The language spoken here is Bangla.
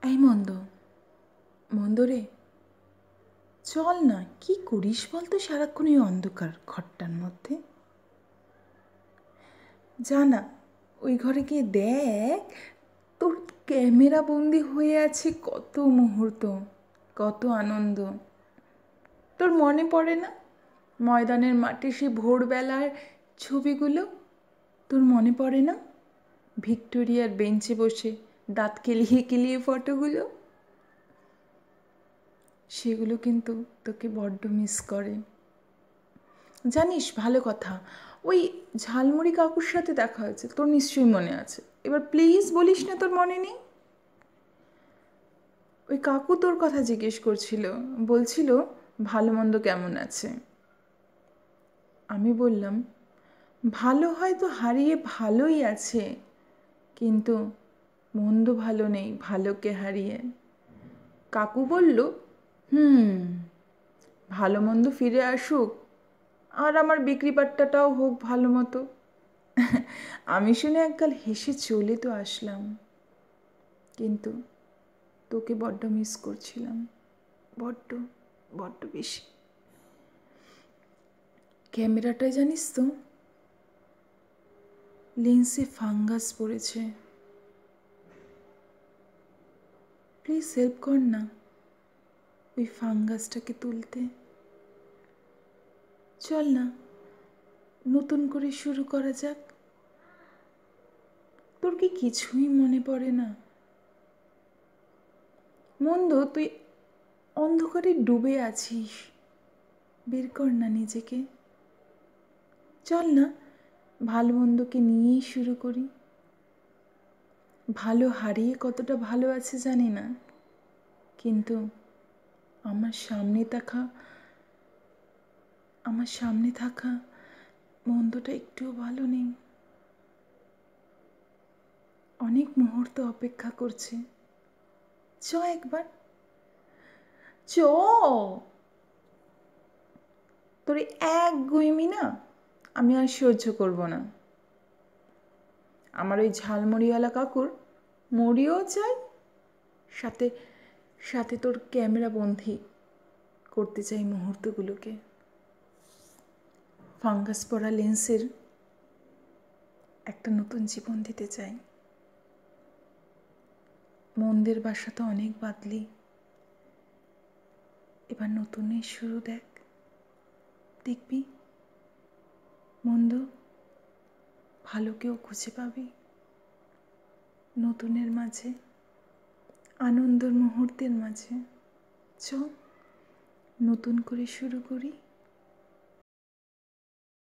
এই মন্দ, মন্দ রে, চল না। কি করিস বলতো সারাক্ষণ এই অন্ধকার ঘরটার মধ্যে? যা না, ওই ঘরে গিয়ে দেখ তোর ক্যামেরা বন্দি হয়ে আছে কত মুহূর্ত, কত আনন্দ। তোর মনে পড়ে না ময়দানের মাঠে সে ভোরবেলার ছবিগুলো? তোর মনে পড়ে না ভিক্টোরিয়ার বেঞ্চে বসে দাঁত কেলিয়ে কেলিয়ে ফটোগুলো? সেগুলো কিন্তু তোকে বড্ড মিস করে। জানিস, ভালো কথা, ওই ঝালমুড়ি কাকুর সাথে দেখা হয়েছে, তোর নিশ্চয়ই মনে আছে। এবার প্লিজ বলিস না তোর মনে নেই। ওই কাকু তোর কথা জিজ্ঞেস করছিল, বলছিল ভালো মন্দ কেমন আছে। আমি বললাম ভালো হয়তো হারিয়ে ভালোই আছে, কিন্তু মন্দ ভালো নেই ভালোকে হারিয়ে। কাকু বলল, ভালো মন্দ ফিরে আসুক, আর আমার বিক্রি পাট্টাটাও হোক ভালো মতো। আমি শুনে একগাল হেসে চলে তো আসলাম, কিন্তু তোকে বড্ড মিস করছিলাম, বড্ড বড্ড বেশি। ক্যামেরাটায় জানিস তো লেন্সে ফাঙ্গাস পড়েছে। প্লিজ হেল্প কর না ওই ফাঙ্গাসটাকে তুলতে। চল না, নতুন করে শুরু করা যাক। তোর কি কিছুই মনে পড়ে না? মন্দ, তুই অন্ধকারে ডুবে আছিস, বের কর না নিজেকে। চল না, ভালো মন্দকে নিয়েই শুরু করি। ভালো হারিয়ে কতটা ভালো আছে জানি না, কিন্তু আমার সামনে থাকা মন্দটা একটুও ভালো নেই। অনেক মুহূর্ত অপেক্ষা করছে। চ একবার, চ। তোর এক গুইমি না আমি আর সহ্য করব না। আমার ওই ঝালমুড়িওয়ালা কাকুর মুড়িও চাই, সাথে সাথে তোর ক্যামেরা বন্দি করতে চাই মুহূর্তগুলোকে। ফাঙ্গাস পড়া লেন্সের একটা নতুন জীবন দিতে চাই। মন্দের বাসা তো অনেক বাদলি, এবার নতুনের শুরু দেখ, দেখবি মন্দ ভালোকেও খুঁজে পাবি নতুনের মাঝে, আনন্দের মুহূর্তের মাঝে। চ নতুন করে শুরু করি।